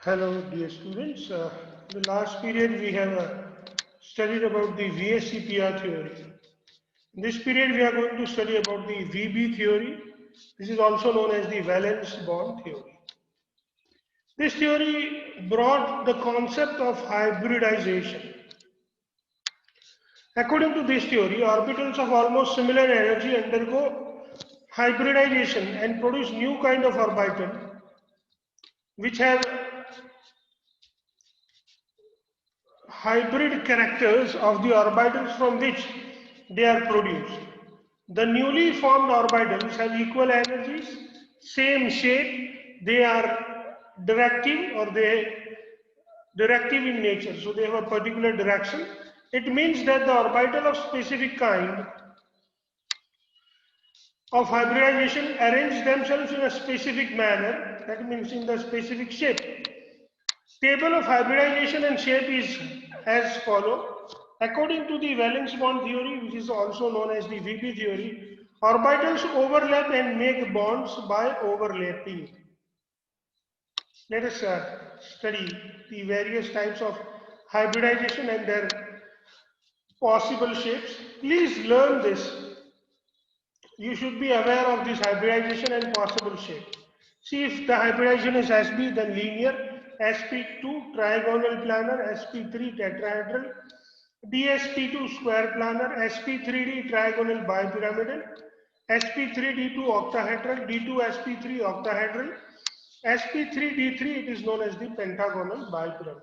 Hello, dear students. In the last period, we have studied about the VSCPR theory. In this period, we are going to study about the VB theory. This is also known as the valence bond theory. This theory brought the concept of hybridization. According to this theory, orbitals of almost similar energy undergo hybridization and produce new kind of orbital which have hybrid characters of the orbitals from which they are produced. The newly formed orbitals have equal energies, same shape, they are directive or they directive in nature, so they have a particular direction. It means that the orbital of specific kind of hybridization arrange themselves in a specific manner, that means in the specific shape. Table of hybridization and shape is as follow. According to the valence bond theory, which is also known as the VB theory, orbitals overlap and make bonds by overlapping. Let us study the various types of hybridization and their possible shapes. Please learn this. You should be aware of this hybridization and possible shape. See, if the hybridization is SP, then linear, SP2 trigonal planar, SP3 tetrahedral, DSP2 square planar, SP3D trigonal bipyramidal, SP3D2 octahedral, D2SP3 octahedral, SP3D3 it is known as the pentagonal bipyramidal.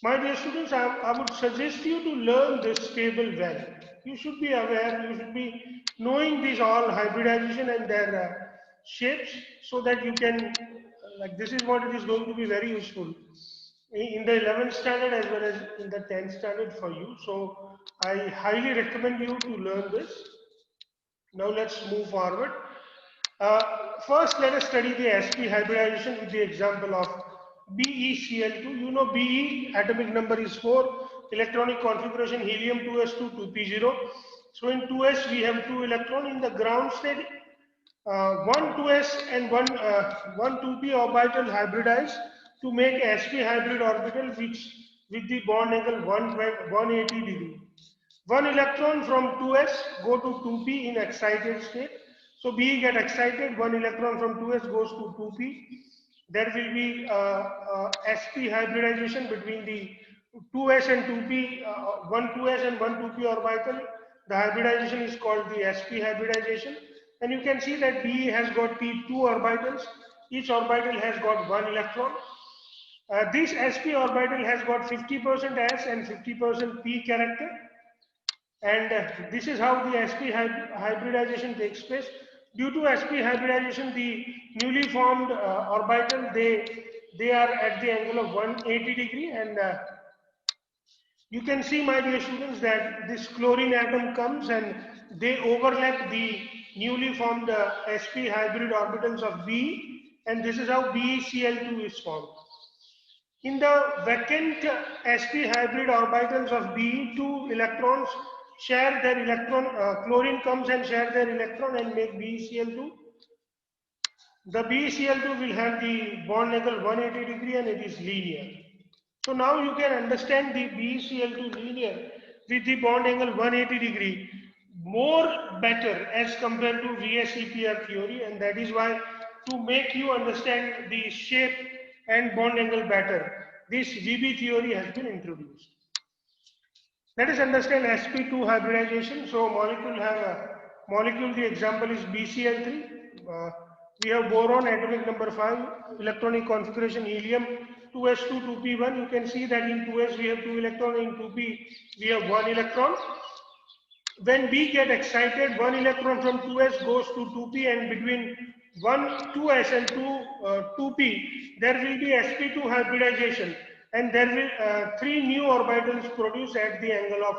My dear students, I would suggest you to learn this table well. You should be aware, you should be knowing these all hybridization and their shapes so that you can, like this is what it is going to be very useful in the 11th standard as well as in the 10th standard for you. So I highly recommend you to learn this. Now let's move forward. First, let us study the sp hybridization with the example of BeCl2. You know Be atomic number is 4, electronic configuration helium 2s2 2p0. So in 2s we have 2 electron in the ground state. One 2s and one 2p orbital hybridize to make sp hybrid orbital which with the bond angle 180 degree. One electron from 2s go to 2p in excited state. So B get excited, one electron from 2s goes to 2p. There will be sp hybridization between the 2s and 2p, one 2s and one 2p orbital. The hybridization is called the sp hybridization. And you can see that B has got the two orbitals. Each orbital has got one electron. This sp orbital has got 50% s and 50% p character. And this is how the sp hybridization takes place. Due to sp hybridization, the newly formed orbital, they are at the angle of 180 degree, and you can see, my dear students, that this chlorine atom comes and they overlap the newly formed sp hybrid orbitals of B, and this is how BeCl2 is formed. In the vacant sp hybrid orbitals of B, two electrons share their electron, chlorine comes and share their electron and make BeCl2. The BeCl2 will have the bond angle 180 degree and it is linear. So now you can understand the BeCl2 linear with the bond angle 180 degree more better as compared to VSEPR theory, and that is why to make you understand the shape and bond angle better, this VB theory has been introduced. Let us understand sp2 hybridization. So molecule have a molecule, the example is BCl3. We have boron atomic number 5, electronic configuration helium 2s2 2p1. You can see that in 2s we have 2 electron, in 2p we have 1 electron. When B get excited, 1 electron from 2s goes to 2p, and between 2s and 2p there will be sp2 hybridization, and there will 3 new orbitals produced at the angle of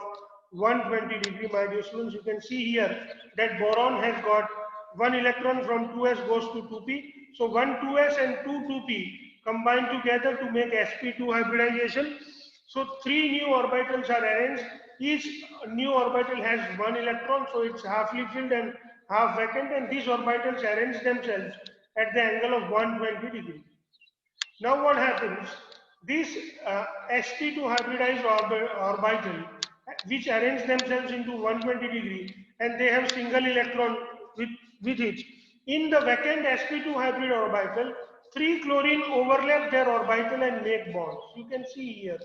120 degree. My dear students, you can see here that boron has got 1 electron from 2s goes to 2p. So 1 2s and 2 2p combine together to make sp2 hybridization. So 3 new orbitals are arranged. Each new orbital has 1 electron, so it's halfly filled and half vacant, and these orbitals arrange themselves at the angle of 120 degree. Now what happens? This sp2 hybridized orbital, which arrange themselves into 120 degree, and they have single electron with it. In the vacant sp2 hybrid orbital, 3 chlorine overlap their orbital and make bonds. You can see here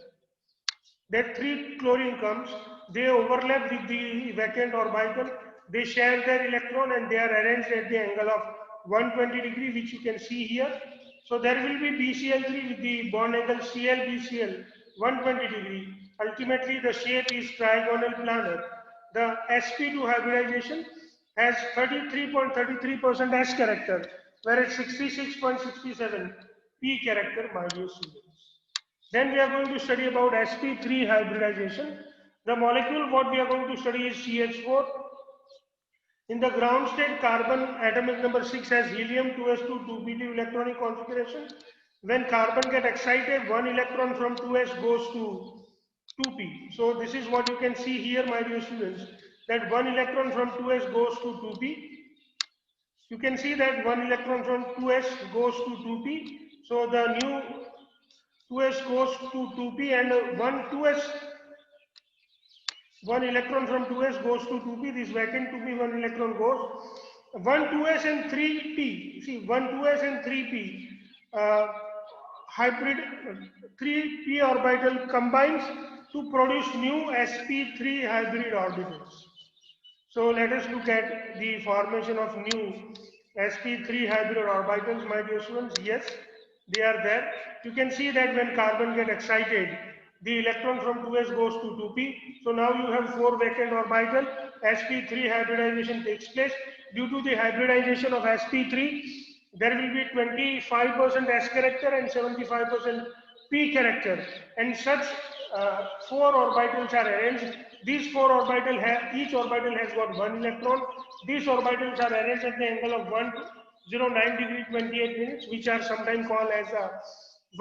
that 3 chlorine comes, they overlap with the vacant orbital, they share their electron and they are arranged at the angle of 120 degree, which you can see here. So there will be BCl3 with the bond angle Cl-BCl 120 degree. Ultimately the shape is trigonal planar. The sp2 hybridization has 33.33% S character, whereas 66.67 P character, my dear students. Then we are going to study about sp3 hybridization. The molecule what we are going to study is CH4. In the ground state, carbon atomic number 6 has helium 2s2 2p2 electronic configuration. When carbon get excited, one electron from 2s goes to 2p. So this is what you can see here, my dear students, that one electron from 2s goes to 2p. You can see that one electron from 2s goes to 2p. So the new 2s goes to 2p and one electron from 2s goes to 2p. This vacant 2p, one electron goes. 2s and 3p. See, 2s and 3p hybrid 3p orbital combines to produce new sp3 hybrid orbitals. So let us look at the formation of new sp3 hybrid orbitals, my dear students. Yes, they are there. You can see that when carbon get excited, the electron from 2s goes to 2p. So now you have 4 vacant orbital. sp3 hybridization takes place. Due to the hybridization of sp3, there will be 25% S character and 75% P character, and such 4 orbitals are arranged. These 4 orbitals have, each orbital has got 1 electron. These orbitals are arranged at the angle of 109 degree 28 minutes, which are sometimes called as a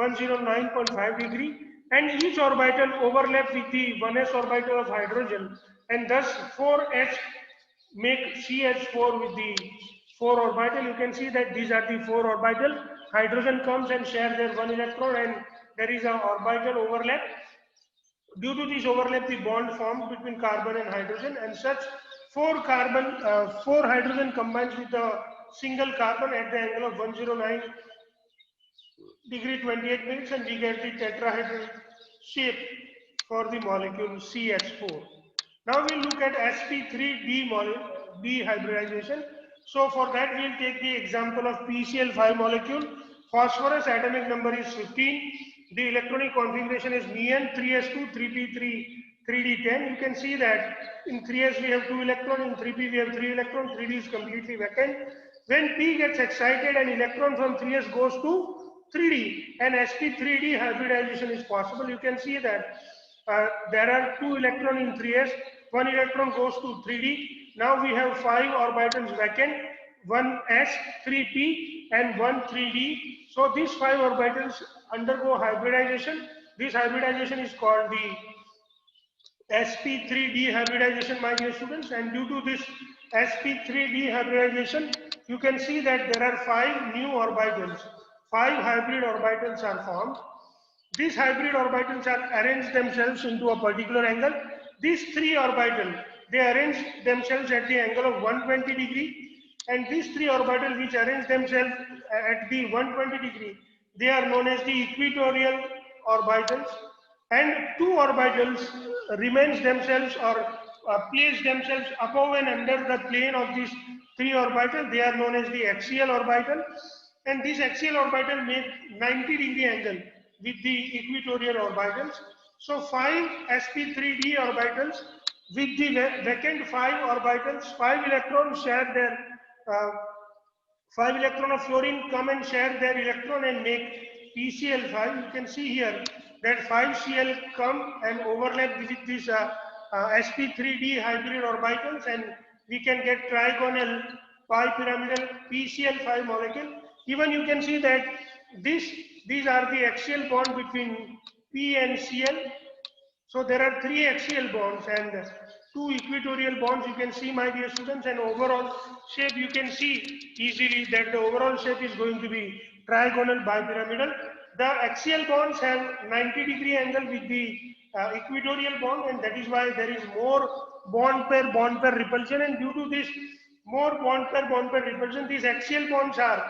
109.5 degree, and each orbital overlap with the 1s orbital of hydrogen, and thus 4s make CH4 with the 4 orbital. You can see that these are the 4 orbital. Hydrogen comes and share their 1 electron, and there is an orbital overlap. Due to this overlap, the bond formed between carbon and hydrogen, and such 4 hydrogen combines with a single carbon at the angle of 109 degree 28 minutes, and we get the tetrahedral shape for the molecule CH4. Now we'll look at sp3d hybridization. So for that we'll take the example of PCl5 molecule. Phosphorus atomic number is 15. The electronic configuration is Ni 3s2 3p3 3d10. You can see that in 3s we have 2 electrons, in 3p we have 3 electrons, 3d is completely vacant. When p gets excited, an electron from 3s goes to 3d, and sp3d hybridization is possible. You can see that there are 2 electrons in 3s, 1 electron goes to 3d. Now we have 5 orbitals vacant, 1 s, 3p and 1 3d. So these 5 orbitals undergo hybridization. This hybridization is called the sp3d hybridization, my dear students, and due to this sp3d hybridization, you can see that there are 5 new orbitals. 5 hybrid orbitals are formed. These hybrid orbitals are arranged themselves into a particular angle. These 3 orbitals, they arrange themselves at the angle of 120 degree, and these 3 orbitals which arrange themselves at the 120 degree, they are known as the equatorial orbitals, and 2 orbitals remains themselves or place themselves above and under the plane of these 3 orbitals. They are known as the axial orbital, and this axial orbital make 90 degree angle with the equatorial orbitals. So 5 sp3d orbitals with the vacant 5 orbitals, 5 electrons share their 5 electron of fluorine come and share their electron and make PCl5. You can see here that 5 Cl come and overlap with this sp3d hybrid orbitals, and we can get trigonal bipyramidal PCl5 molecule. Even you can see that these are the axial bond between P and Cl. So there are 3 axial bonds and 2 equatorial bonds. You can see, my dear students, and overall shape you can see easily that the overall shape is going to be trigonal bipyramidal. the axial bonds have 90-degree angle with the equatorial bond, and that is why there is more bond pair repulsion, and due to this more bond pair repulsion, these axial bonds are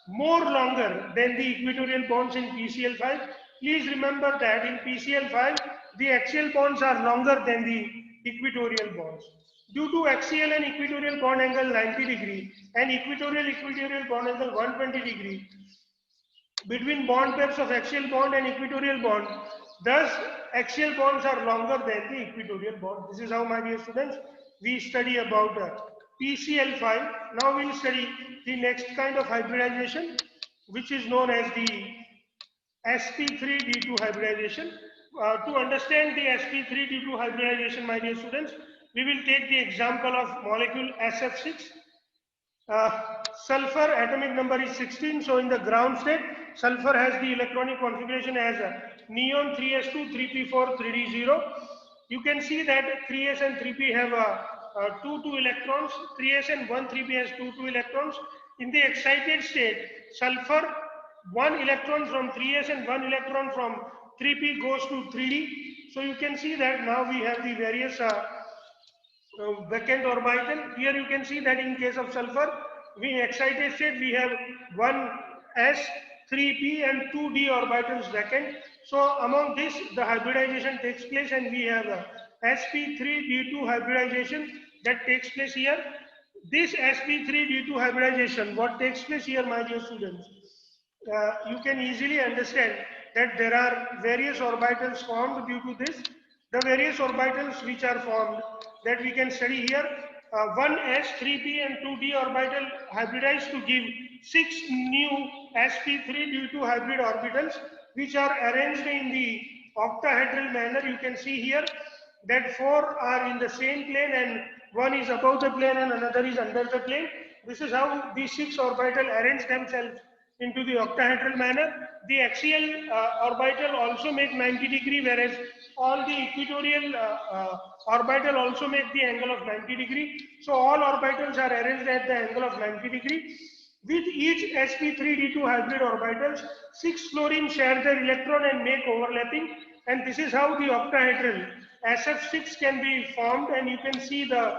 more longer than the equatorial bonds in PCl5. Please remember that in PCl5, the axial bonds are longer than the equatorial bonds. Due to axial and equatorial bond angle 90-degree and equatorial bond angle 120-degree, between bond pairs of axial bond and equatorial bond, thus axial bonds are longer than the equatorial bond. This is how, my dear students, we study about PCl5. Now we'll study the next kind of hybridization, which is known as the sp3d2 hybridization. To understand the sp3d2 hybridization, my dear students, we will take the example of molecule SF6. Sulfur atomic number is 16. So in the ground state, sulfur has the electronic configuration as neon 3s2, 3p4, 3d0. You can see that 3s and 3p have 2 electrons. 3s and 3p has 2 electrons. In the excited state, sulfur 1 electron from 3s and 1 electron from 3p goes to 3d. So you can see that now we have the various vacant orbital. Here you can see that in case of sulfur, we excited state, we have 1s, 3p and 2d orbitals vacant. So among this, the hybridization takes place, and we have sp3d2 hybridization that takes place here. This sp3d2 hybridization, what takes place here, my dear students, you can easily understand that there are various orbitals formed due to this. The various orbitals which are formed that we can study here, 1s, 3p and 2d orbital hybridized to give 6 new sp3d2 hybrid orbitals, which are arranged in the octahedral manner. You can see here that 4 are in the same plane and 1 is above the plane and another is under the plane. This is how these 6 orbital arrange themselves into the octahedral manner. The axial orbital also make 90-degree, whereas all the equatorial orbital also make the angle of 90-degree. So all orbitals are arranged at the angle of 90-degree. With each sp3d2 hybrid orbitals, 6 fluorine share their electron and make overlapping, and this is how the octahedral SF6 can be formed, and you can see the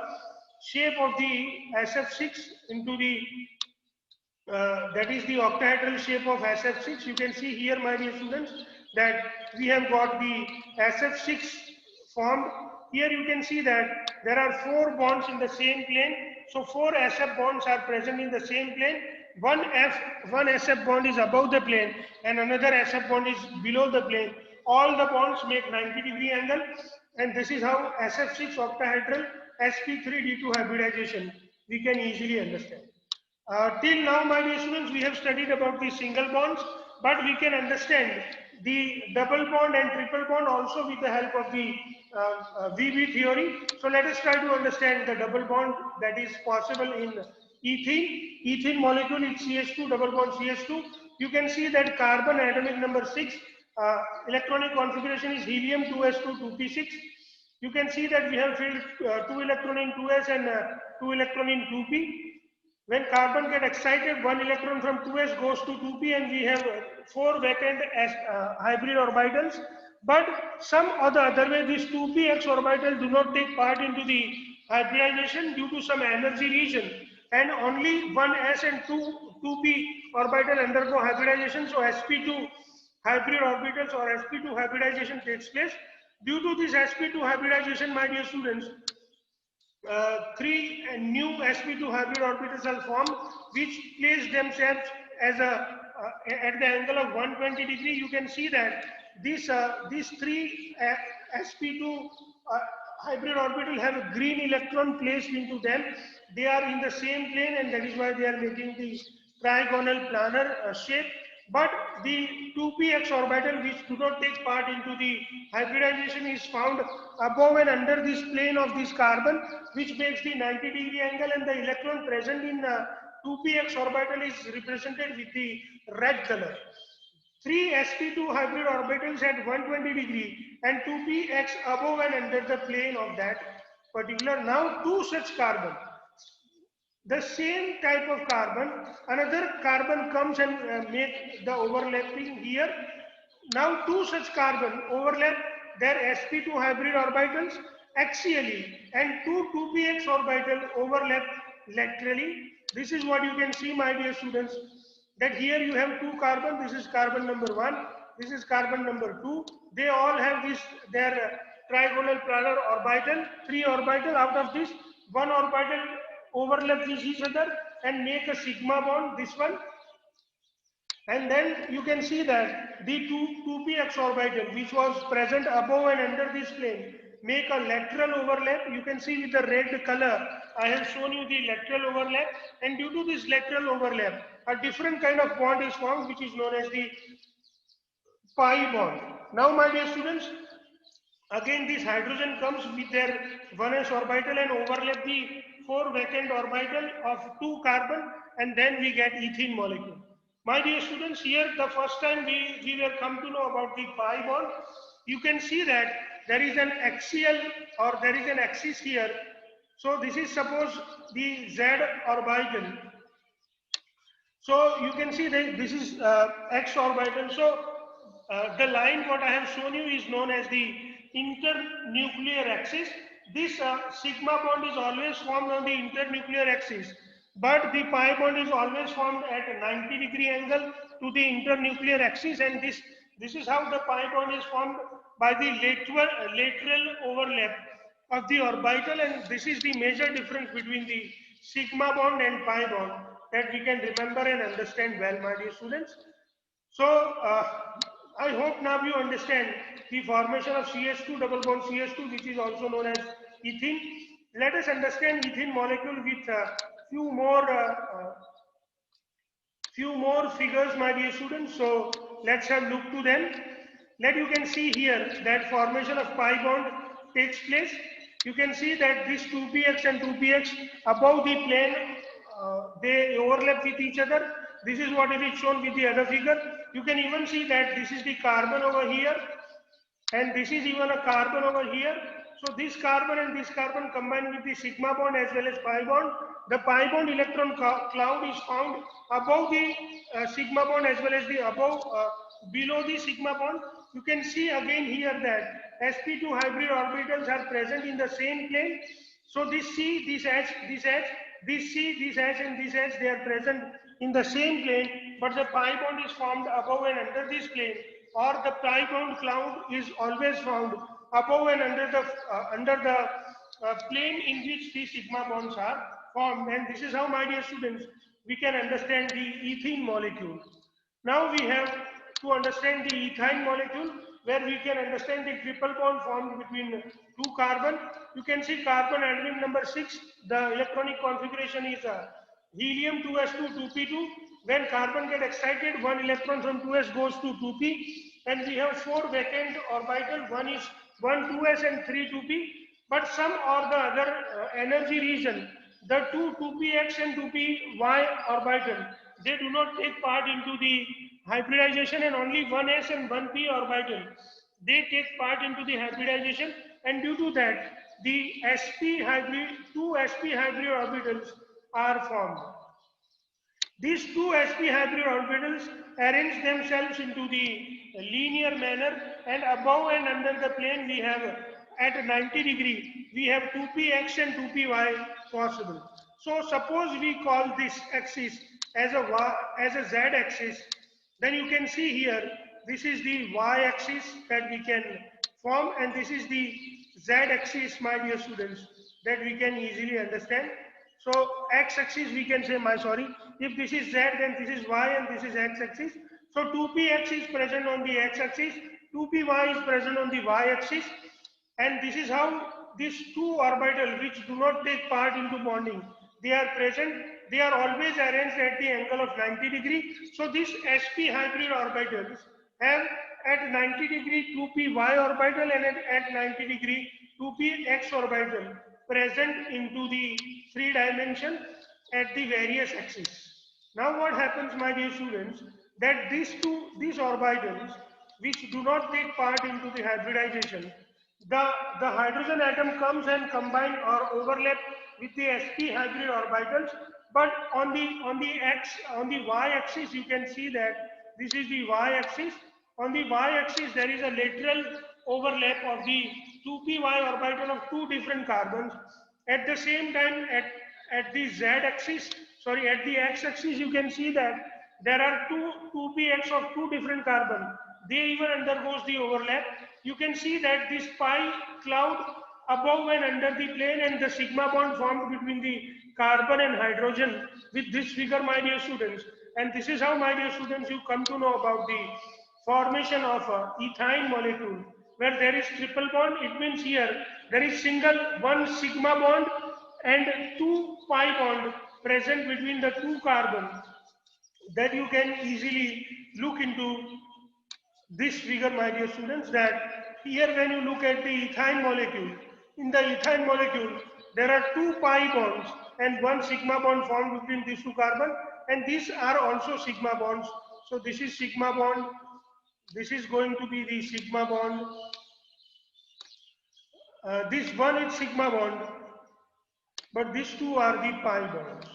shape of the SF6 into the that is the octahedral shape of SF6. You can see here, my dear students, that we have got the SF6 formed. Here you can see that there are 4 bonds in the same plane. So 4 SF bonds are present in the same plane. One SF bond is above the plane and another SF bond is below the plane. All the bonds make 90-degree angle, and this is how SF6 octahedral sp3d2 hybridization we can easily understand. Till now, my dear students, we have studied about the single bonds, but we can understand the double bond and triple bond also with the help of the VB theory. So let us try to understand the double bond that is possible in ethene. Ethene molecule is CH2, double bond CH2. You can see that carbon atomic number 6, electronic configuration is helium 2s2, 2p6. You can see that we have filled 2 electron in 2s and 2 electron in 2p. When carbon get excited, 1 electron from 2s goes to 2p, and we have 4 vacant hybrid orbitals. But some or the other way, these 2px orbitals do not take part into the hybridization due to some energy region, and only 1s and 2p orbital undergo hybridization. So sp2 hybrid orbitals or sp2 hybridization takes place. Due to this sp2 hybridization, my dear students, 3 new sp2 hybrid orbitals are formed, which place themselves as at the angle of 120-degree. You can see that these 3 sp2 hybrid orbital have a green electron placed into them. They are in the same plane, and that is why they are making the trigonal planar shape. But the 2px orbital, which do not take part into the hybridization, is found above and under this plane of this carbon, which makes the 90-degree angle, and the electron present in 2px orbital is represented with the red color. 3 sp2 hybrid orbitals at 120-degree and 2px above and under the plane of that particular. Now 2 such carbon. the same type of carbon, another carbon comes and make the overlapping here. Now two such carbon overlap their sp2 hybrid orbitals axially and two 2px orbital overlap laterally. This is what you can see, my dear students, that here you have two carbon. This is carbon number 1, this is carbon number 2. They all have this their trigonal planar orbital, 3 orbital. Out of this, one orbital overlap with each other and make a sigma bond, this one. And then you can see that the 2px orbital, which was present above and under this plane, make a lateral overlap. You can see with the red color, I have shown you the lateral overlap, and due to this lateral overlap, a different kind of bond is formed, which is known as the pi bond. Now, my dear students, again this hydrogen comes with their 1s orbital and overlap the 4 vacant orbital of 2 carbon, and then we get ethene molecule. My dear students, here the first time we were come to know about the pi bond. You can see that there is an axial, or there is an axis here. So this is suppose the Z orbital. So you can see that this is X orbital. So the line what I have shown you is known as the internuclear axis. This sigma bond is always formed on the internuclear axis, but the pi bond is always formed at a 90-degree angle to the internuclear axis, and this is how the pi bond is formed, by the lateral overlap of the orbital. And this is the major difference between the sigma bond and pi bond that we can remember and understand well, my dear students. So I hope now you understand the formation of CH2 double bond CH2, which is also known as ethene. Let us understand ethene molecule with few more figures, my dear students. So let's have look to them. You can see here that formation of pi bond takes place. You can see that this 2px and 2px above the plane, they overlap with each other. This is what is shown with the other figure. You can even see that this is the carbon over here, and this is even a carbon over here. So this carbon and this carbon combine with the sigma bond as well as pi bond. The pi bond electron cloud is found above the sigma bond as well as the below the sigma bond. You can see again here that sp2 hybrid orbitals are present in the same plane. So this C, this H, this H, this C, this H and this H, they are present in the same plane, but the pi bond is formed above and under this plane, or the pi bond cloud is always found above and under the plane in which the sigma bonds are formed. And this is how, my dear students, we can understand the ethene molecule. Now we have to understand the ethyne molecule, where we can understand the triple bond formed between 2 carbon. You can see carbon atom number 6, the electronic configuration is helium 2s2 2p2. When carbon get excited, 1 electron from 2s goes to 2p, and we have 4 vacant orbital. 1 is 1 2s and 3 2p, but some or the other energy region, the 2 2px and 2py orbital, they do not take part into the hybridization, and only 1s and 1p orbital, they take part into the hybridization, and due to that the two sp hybrid orbitals are formed. These two sp hybrid orbitals arrange themselves into the linear manner, and above and under the plane we have at 90 degree, we have 2px and 2py possible. So suppose we call this axis as a z axis, then you can see here, this is the y axis that we can form, and this is the z axis, my dear students, that we can easily understand. So x axis we can say, if this is z, then this is y and this is x axis. So 2px is present on the x axis, 2py is present on the y axis, and this is how these two orbitals which do not take part into bonding, they are present. They are always arranged at the angle of 90 degree. So these sp hybrid orbitals have at 90 degree 2py orbital and at 90 degree 2px orbital present into the 3 dimension at the various axes. Now what happens, my dear students, that these orbitals which do not take part into the hybridization, the hydrogen atom comes and combine or overlap with the sp hybrid orbitals, But on the y-axis, you can see that this is the y-axis. On the y-axis, there is a lateral overlap of the 2p orbital of two different carbons. At the same time, at the z-axis, sorry, at the x-axis, you can see that there are two 2px of two different carbon. They even undergoes the overlap. You can see that this pi cloud above and under the plane and the sigma bond formed between the carbon and hydrogen with this figure, my dear students. And this is how, my dear students, you come to know about the formation of a ethyne molecule. Where there is triple bond, it means here there is single one sigma bond and two pi bond present between the two carbon. That you can easily look into this figure, my dear students, that here when you look at the ethyne molecule, in the ethyne molecule, there are two pi bonds and one sigma bond formed between these two carbon, and these are also sigma bonds. So this is sigma bond, this is going to be the sigma bond, this one is sigma bond, but these two are the pi bonds.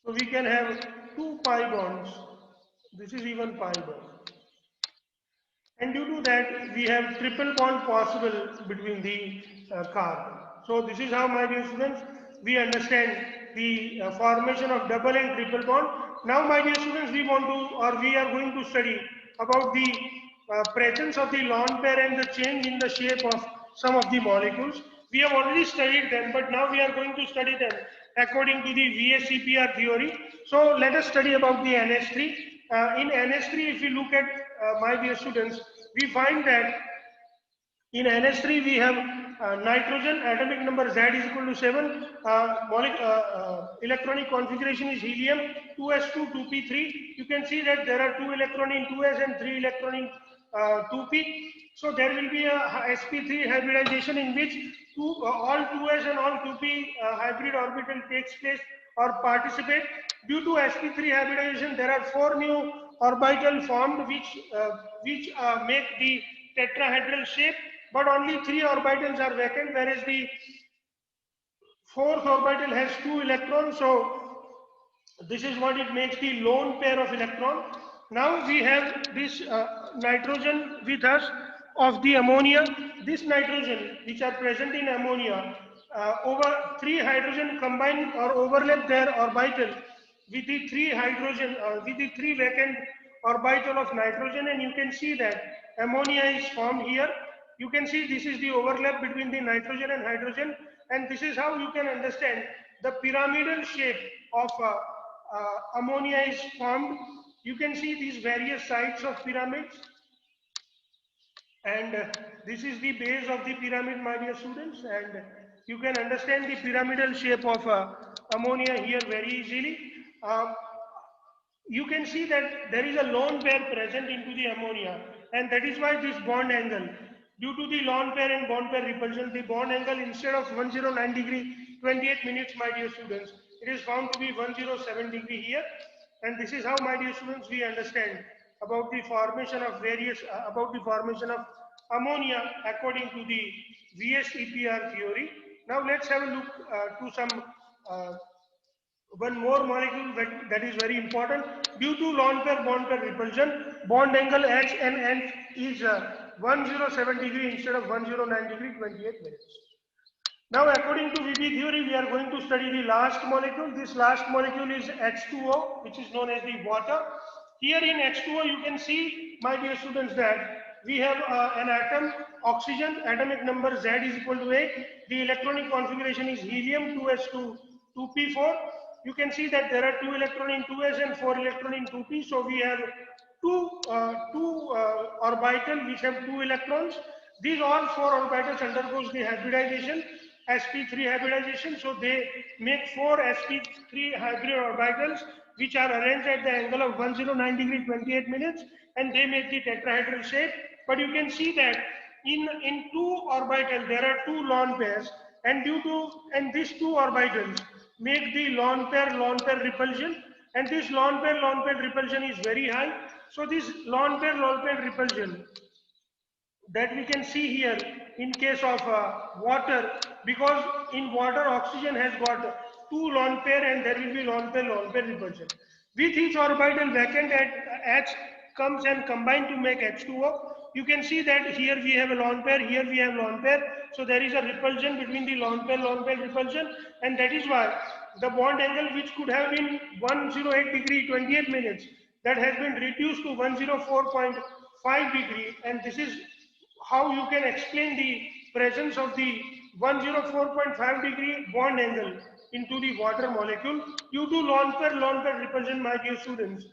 So we can have two pi bonds, this is even pi bond. And due to that, we have triple bond possible between the carbon. So this is how, my dear students, we understand the formation of double and triple bond. Now, my dear students, we are going to study about the presence of the lone pair and the change in the shape of some of the molecules. We have already studied them, but now we are going to study them according to the VSEPR theory. So let us study about the NH3. In NH3, if you look at, my dear students, we find that in NH3 we have nitrogen, atomic number Z is equal to 7, electronic configuration is helium, 2s2, 2p3. You can see that there are 2 electron in 2s and 3 electron in 2p. So there will be a sp3 hybridization in which all 2s and all 2p hybrid orbital takes place or participate. Due to sp3 hybridization, there are 4 new orbital formed which make the tetrahedral shape, but only 3 orbitals are vacant, whereas the 4th orbital has 2 electrons. So this is what it makes the lone pair of electron. Now we have this nitrogen with us of the ammonia. This nitrogen which are present in ammonia, over 3 hydrogen combine or overlap their orbital with the 3 hydrogen, with the 3 vacant orbital of nitrogen, and you can see that ammonia is formed here. You can see this is the overlap between the nitrogen and hydrogen, and this is how you can understand the pyramidal shape of ammonia is formed. You can see these various sides of pyramids, and this is the base of the pyramid, my dear students, and you can understand the pyramidal shape of ammonia here very easily. You can see that there is a lone pair present into the ammonia, and that is why this bond angle, due to the lone pair and bond pair repulsion, the bond angle instead of 109 degree 28 minutes, my dear students, it is found to be 107 degree here. And this is how, my dear students, we understand about the formation of various about the formation of ammonia according to the VSEPR theory. Now let's have a look to some one more molecule that is very important. Due to lone pair bond pair repulsion, bond angle H and N is 107 degree instead of 109 degree 28 minutes. Now according to VB theory, we are going to study the last molecule. This last molecule is H2O, which is known as the water. Here in H2O, you can see, my dear students, that we have an atom, oxygen, atomic number Z is equal to 8. The electronic configuration is helium 2s2 2p4. You can see that there are 2 electron in 2s and 4 electron in 2p. So we have two orbital which have 2 electrons. These all 4 orbitals undergoes the hybridization, sp3 hybridization. So they make 4 sp3 hybrid orbitals which are arranged at the angle of 109 degree 28 minutes, and they make the tetrahedral shape. But you can see that in 2 orbitals there are 2 lone pairs, and these 2 orbitals make the lone pair repulsion, and this lone pair repulsion is very high. So this lone pair repulsion that we can see here in case of water, because in water oxygen has got two lone pair and there will be lone pair repulsion. With each orbital vacant at H comes and combine to make H2O. You can see that here we have a lone pair, here we have lone pair. So there is a repulsion between the lone pair repulsion, and that is why the bond angle which could have been 108 degree 28 minutes, that has been reduced to 104.5 degree, and this is how you can explain the presence of the 104.5 degree bond angle into the water molecule due to lone pair repulsion, my dear students.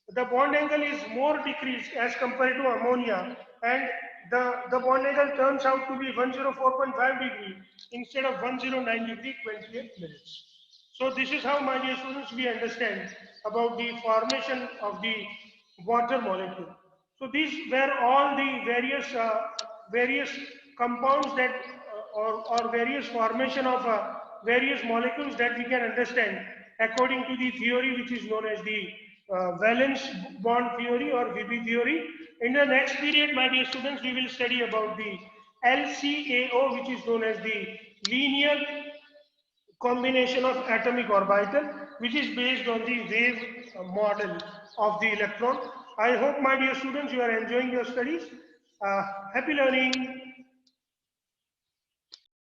The bond angle is more decreased as compared to ammonia, and the bond angle turns out to be 104.5 degree instead of 109 degree 28 minutes. So this is how, my dear students, we understand about the formation of the water molecule. So these were all the various compounds that or various formation of various molecules that we can understand according to the theory which is known as the valence bond theory or VB theory. In the next period, my dear students, we will study about the LCAO, which is known as the linear combination of atomic orbital, which is based on the wave model of the electron. I hope, my dear students, you are enjoying your studies. Happy learning.